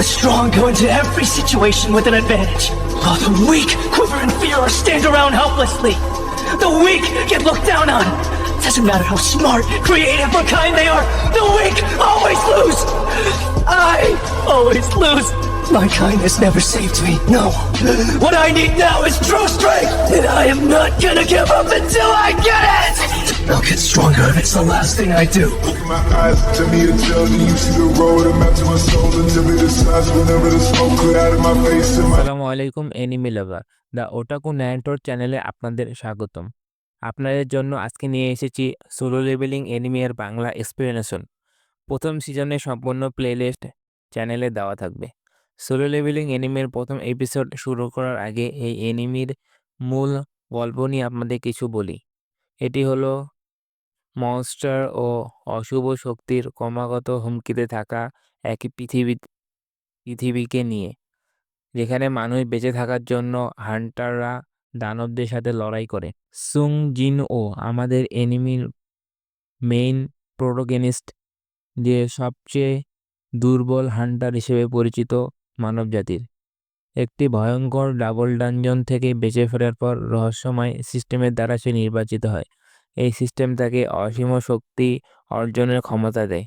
The strong go into every situation with an advantage, while the weak quiver in fear or stand around helplessly. The weak get looked down on. Doesn't matter how smart, creative, or kind they are, the weak always lose. I always lose. My kindness never saved me, no. What I need now is true strength, and I am not gonna give up until I get it! I'll get stronger if it's the last thing I do. Open my eyes, tell me a tale, then you see the road, a map to my soul, until it decides whenever the smoke clear out of my face and my... আসসালামু আলাইকুম enemy lover the ওটাকু ন্যান্টোর চ্যানেলে আপনাদের স্বাগতম। আপনাদের জন্য আজকে নিয়ে এসেছি সোলো লেভেলিং এনিমি এর বাংলা এক্সপ্লেনেশন। প্রথম সিজনে সম্পূর্ণ প্লেলিস্ট চ্যানেলে দেওয়া থাকবে। সোলো লেভেলিং এনিমির প্রথম এপিসোড শুরু করার আগে এই এনিমির মূল গল্প নিয়ে আপনাদের কিছু বলি। এটি হলো মনস্টার ও অশুভ শক্তির ক্রমাগত হুমকিতে থাকা একই পৃথিবীকে নিয়ে, যেখানে মানুষ বেঁচে থাকার জন্য হান্টাররা দানবদের সাথে লড়াই করে। সুং জিন ও আমাদের এনিমির মেইন প্রোটোগেনিস্ট, যে সবচেয়ে দুর্বল হান্টার হিসেবে পরিচিত মানবজাতির। একটি ভয়ঙ্কর ডাবল ডানজন থেকে বেঁচে ফেরার পর রহস্যময় সিস্টেমের দ্বারা সে নির্বাচিত হয়। এই সিস্টেম তাকে অসীম শক্তি অর্জনের ক্ষমতা দেয়।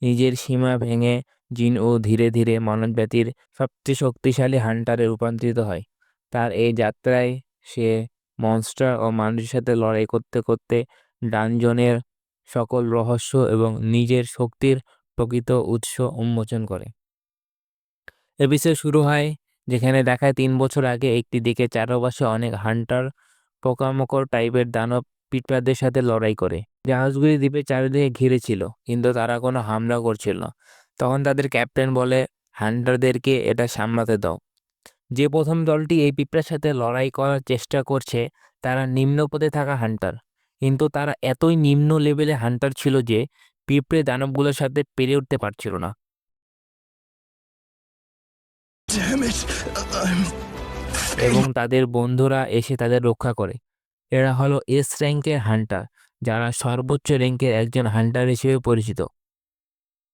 নিজের সীমা ভেঙে জিন ও ধীরে ধীরে মানবজাতির সবচেয়ে শক্তিশালী হান্টারে রূপান্তরিত হয়। তার এই যাত্রায় সে মনস্টার ও মানুষের সাথে লড়াই করতে করতে ডানজনের সকল রহস্য এবং নিজের শক্তির প্রকৃত উৎস উন্মোচন করে। এপিসোড শুরু হয় যেখানে দেখায় 3 বছর আগে একটি দিকে চারপাশে অনেক হান্টার পোকামাকড় টাইপের দানব পিঁপড়াদের সাথে লড়াই করে। জাহাজগুলি দ্বীপের চারিদিকে ঘিরে ছিল, কিন্তু তারা কোনো হামলা করছিল না। তখন তাদের ক্যাপ্টেন বলে, হান্টারদেরকে এটা সামলাতে দাও। যে প্রথম দলটি এই পিঁপড়ার সাথে লড়াই করার চেষ্টা করছে তারা নিম্ন পদে থাকা হান্টার, কিন্তু তারা এতই নিম্ন লেভেলে হান্টার ছিল যে পিঁপড়ে দানবগুলোর সাথে পেরে উঠতে পারছিল না। Damn it! I'm... এবং তাদের বন্ধুরা এসে তাদের রক্ষা করে। এরা হলো এস র্যাঙ্কের হান্টার, যারা সর্বোচ্চ র্যাঙ্কের একজন হান্টার হিসেবে পরিচিত।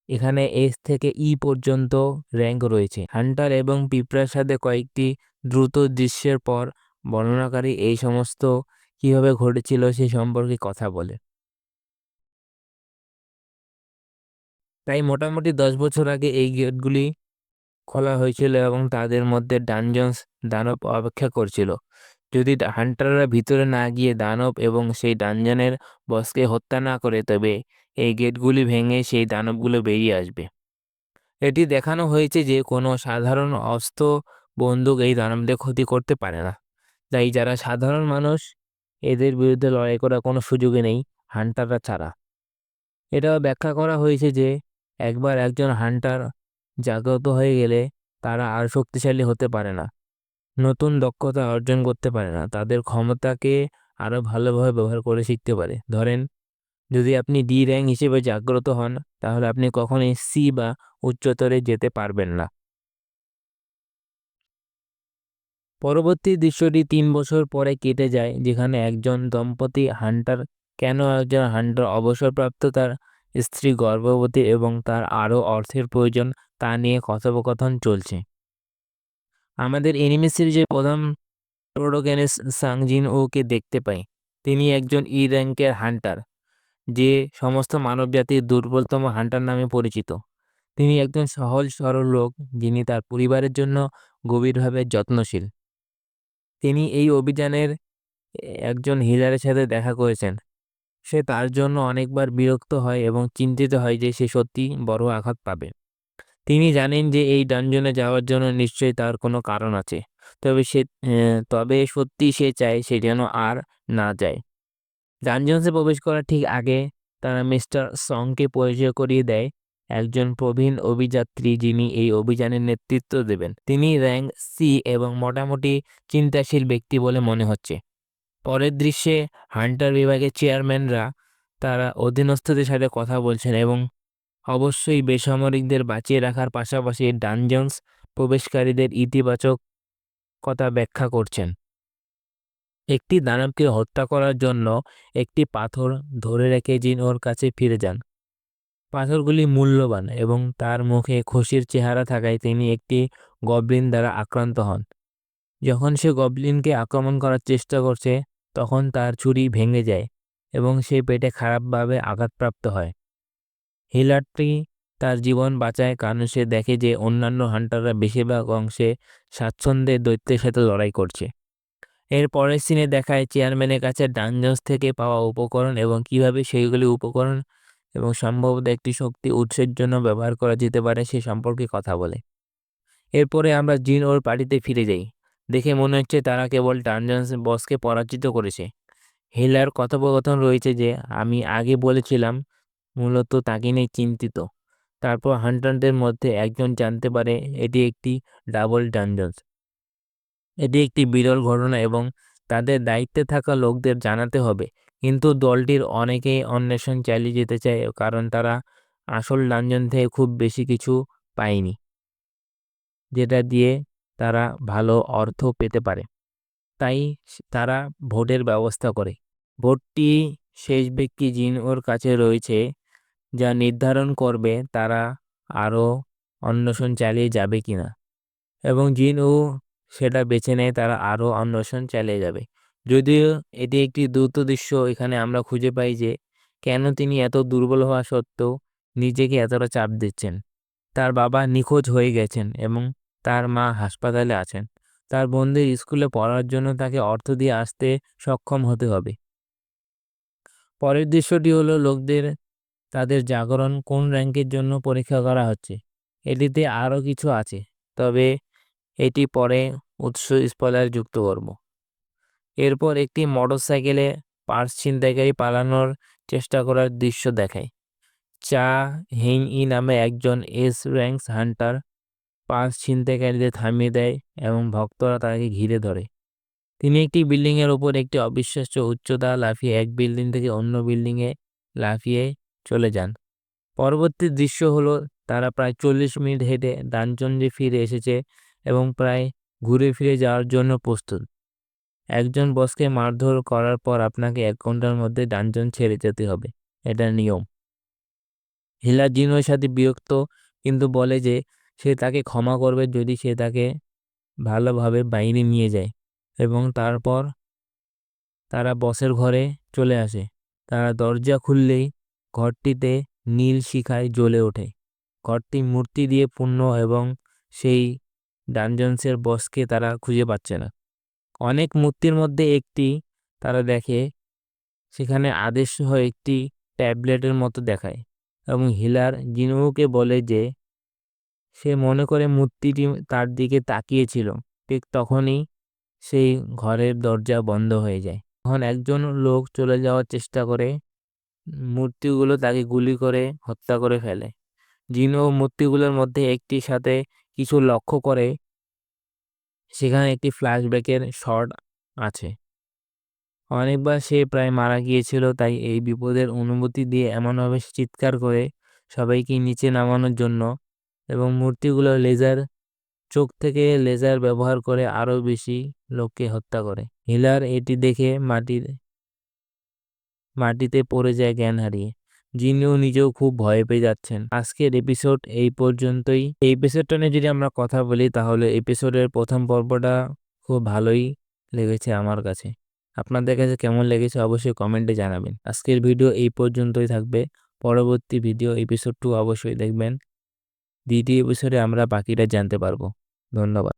এখানে এস থেকে ই পর্যন্ত র্যাঙ্ক রয়েছে। হান্টার এবং পিঁপড়ার সাথে কয়েকটি দ্রুত দৃশ্যের পর বর্ণনাকারী এই সমস্ত কিভাবে ঘটেছিল সে সম্পর্কে কথা বলে। তাই মোটামুটি 10 বছর আগে এই গেটগুলি খোলা হয়েছিল এবং তাদের মধ্যে ডানজনস দানব অপেক্ষা করছিল। যদি হান্টাররা ভিতরে না গিয়ে দানব এবং সেই ডানজনের বসকে হত্যা না করে, তবে এই গেটগুলি ভেঙে সেই দানবগুলো বেরিয়ে আসবে। এটি দেখানো হয়েছে যে কোনো সাধারণ অস্ত্র বন্দুক এই দানবদের ক্ষতি করতে পারে না। তাই যারা সাধারণ মানুষ, এদের বিরুদ্ধে লড়াই করার কোনো সুযোগই নেই হান্টাররা ছাড়া। এটাও ব্যাখ্যা করা হয়েছে যে একবার একজন হান্টার জাগ্রত হয়ে গেলে তারা আর শক্তিশালী হতে পারে না, নতুন দক্ষতা অর্জন করতে পারে না, তাদের ক্ষমতাকে আরও ভালোভাবে ব্যবহার করে শিখতে পারে। ধরেন, যদি আপনি ডি র্যাঙ্ক হিসেবে জাগ্রত হন, তাহলে আপনি কখনোই সি বা উচ্চতরে যেতে পারবেন না। পরবর্তী দৃশ্যটি 3 বছর পরে কেটে যায়, যেখানে একজন দম্পতি হান্টার, কেন একজন হান্টার অবসরপ্রাপ্ত, তার স্ত্রী গর্ভবতী এবং তার আরও অর্থের প্রয়োজন তা নিয়ে কথোপকথন চলছে। আমাদের এনিমি সিরিজের প্রধান প্রোটোগেনিস্ট সাং জিন ওকে দেখতে পাই। তিনি একজন ই র্যাঙ্কের হান্টার, যে সমস্ত মানবজাতির দুর্বলতম হান্টার নামে পরিচিত। তিনি একজন সহজ সরল লোক যিনি তার পরিবারের জন্য গভীরভাবে যত্নশীল। তিনি এই অভিযানের একজন হিলারের সাথে দেখা করেছেন। সে তার জন্য অনেকবার বিরক্ত হয় এবং চিন্তিত হয় যে সে সত্যি বড় আঘাত পাবে। তিনি জানেন যে এই ডানজনে যাওয়ার জন্য নিশ্চয়ই তার কোনো কারণ আছে, তবে সত্যি সে চায় সে যেন আর না যায়। ডানজনসে প্রবেশ করার ঠিক আগে তারা মিস্টার সংকে পরিচয় করিয়ে দেয়, একজন প্রবীণ অভিযাত্রী যিনি এই অভিযানের নেতৃত্ব দেবেন। তিনি র্যাঙ্ক সি এবং মোটামুটি চিন্তাশীল ব্যক্তি বলে মনে হচ্ছে। পরের দৃশ্যে হান্টার বিভাগের চেয়ারম্যানরা তারা অধীনস্থদের সাথে কথা বলছেন এবং অবশ্যই বেসামরিকদের বাঁচিয়ে রাখার পাশাপাশি ডানজনস প্রবেশকারীদের ইতিবাচক কথা ব্যাখ্যা করছেন। একটি দানবকে হত্যা করার জন্য একটি পাথর ধরে রেখে জিন ওর কাছে ফিরে যান। পাথরগুলি মূল্যবান এবং তার মুখে খুশির চেহারা থাকায় তিনি একটি গবলিন দ্বারা আক্রান্ত হন। যখন সে গবলিনকে আক্রমণ করার চেষ্টা করছে তখন তার ছুরি ভেঙে যায় এবং সে পেটে খারাপভাবে আঘাতপ্রাপ্ত হয়। হিলারটি তার জীবন বাঁচায় কারণ সে দেখে যে অন্যান্য হান্টাররা বেশিরভাগ অংশে স্বাচ্ছন্দ্যে দৈত্যের সাথে লড়াই করছে। এর পরের সিনে দেখায় চেয়ারম্যানের কাছে ডানজন্স থেকে পাওয়া উপকরণ এবং কিভাবে সেইগুলি উপকরণ এবং সম্ভবত একটি শক্তি উৎসের জন্য ব্যবহার করা যেতে পারে সে সম্পর্কে কথা বলে। এরপরে আমরা জিন ওর পার্টিতে ফিরে যাই। দেখে মনে হচ্ছে তারা কেবল ডানজন্স বসকে পরাজিত করেছে। হিলার কথোপকথন রয়েছে যে আমি আগে বলেছিলাম মূলত তাকে নিয়ে চিন্তিত। তারপর হান্টারদের মধ্যে একজন জানতে পারে এটি একটি ডাবল ডানজন্স। এটি একটি বিরল ঘটনা এবং তাদের দায়িত্বে থাকা লোকদের জানাতে হবে। কিন্তু দলটির অনেকেই অন্বেষণ চালিয়ে যেতে চায় কারণ তারা আসল ডানজন থেকে খুব বেশি কিছু পায়নি, যেটা দিয়ে তারা ভালো অর্থ পেতে পারে। তাই তারা ভোটের ব্যবস্থা করে। ভোটটি শেষ ব্যক্তি জিন ওর কাছে রয়েছে যা নির্ধারণ করবে তারা আরও অন্বেষণ চালিয়ে যাবে কিনা, এবং জিন ও সেটা বেছে নেয় তারা আরও অন্বেষণ চালিয়ে যাবে। যদিও এটি একটি দ্রুত দৃশ্য, এখানে আমরা খুঁজে পাই যে কেন তিনি এত দুর্বল হওয়া সত্ত্বেও নিজেকে এতটা চাপ দিচ্ছেন। তার বাবা নিখোঁজ হয়ে গেছেন এবং তার মা হাসপাতালে আছেন। তার বোনদের স্কুলে পড়ার জন্য তাকে অর্থ দিয়ে আসতে সক্ষম হতে হবে। পরের দৃশ্যটি হলো লোকদের তাদের জাগরণ কোন র্যাঙ্কের জন্য পরীক্ষা করা হচ্ছে। এটিতে আরও কিছু আছে, তবে এটি পরে উৎস স্পয়লার যুক্ত করব। এরপর একটি মোটরসাইকেলে পার্স ছিনতাইকারী পালানোর চেষ্টা করার দৃশ্য দেখায়। চা হেং ই নামে একজন এস র্যাঙ্কস হান্টার পার্স ছিনতাইকারীদের থামিয়ে দেয় এবং ভক্তরা তাকে ঘিরে ধরে। তিনি একটি বিল্ডিংয়ের ওপর একটি অবিশ্বাস্য উচ্চতা লাফিয়ে এক বিল্ডিং থেকে অন্য বিল্ডিংয়ে লাফিয়ে চলে যান। পরবর্তী দৃশ্য হলো তারা প্রায় 40 মিনিট হেঁটে ডানজনে ফিরে এসেছে এবং প্রায় ঘুরে ফিরে যাওয়ার জন্য প্রস্তুত। একজন বসকে মারধর করার পর আপনাকে 1 ঘন্টার মধ্যে ডানজন ছেড়ে যেতে হবে, এটা নিয়ম। হিলার জিনোর সাথে বিরক্ত কিন্তু বলে যে সে তাকে ক্ষমা করবে যদি সে তাকে ভালোভাবে বাইরে নিয়ে যায়, এবং তারপর তারা বসের ঘরে চলে আসে। তারা দরজা খুললেই ঘরটিতে নীল শিখায় জ্বলে ওঠে। ঘরটি মূর্তি দিয়ে পূর্ণ এবং সেই ডানজন্সের বসকে তারা খুঁজে পাচ্ছে না। অনেক মূর্তির মধ্যে একটি তারা দেখে সেখানে আদেশ হয়ে একটি ট্যাবলেটের মতো দেখায় এবং হিলার জিনুকে বলে যে সে মনে করে মূর্তিটি তার দিকে তাকিয়েছিল। ঠিক তখনই সেই ঘরের দরজা বন্ধ হয়ে যায়। তখন একজন লোক চলে যাওয়ার চেষ্টা করে, মূর্তিগুলো তাকে গুলি করে হত্যা করে ফেলে। জিনু মূর্তিগুলোর মধ্যে একটির সাথে কিছু লক্ষ্য করে সেখানে একটি ফ্ল্যাশব্যাকের শট আছে। অনেকবার সে প্রায় মারা গিয়েছিল, তাই এই বিপদের অনুভূতি দিয়ে এমনভাবে চিৎকার করে সবাইকে নিচে নামানোর জন্য, এবং মূর্তিগুলো চোখ থেকে লেজার ব্যবহার করে আরও বেশি লোককে হত্যা করে। হিলার এটি দেখে মাটিতে পড়ে যায় জ্ঞান হারিয়ে। জিনিও নিজেও খুব ভয় পেয়ে যাচ্ছেন। আজকের এপিসোড এই পর্যন্তই। এই এপিসোডটা নিয়ে যদি আমরা কথা বলি তাহলে এপিসোডের প্রথম পর্বটা খুব ভালোই লেগেছে আমার কাছে। আপনাদের কাছে কেমন লেগেছে অবশ্যই কমেন্টে জানাবেন। আজকের ভিডিও এই পর্যন্তই থাকবে। পরবর্তী ভিডিও এপিসোড 2 অবশ্যই দেখবেন। দ্বিতীয় এপিসোডে আমরা বাকিটা জানতে পারবো। ধন্যবাদ।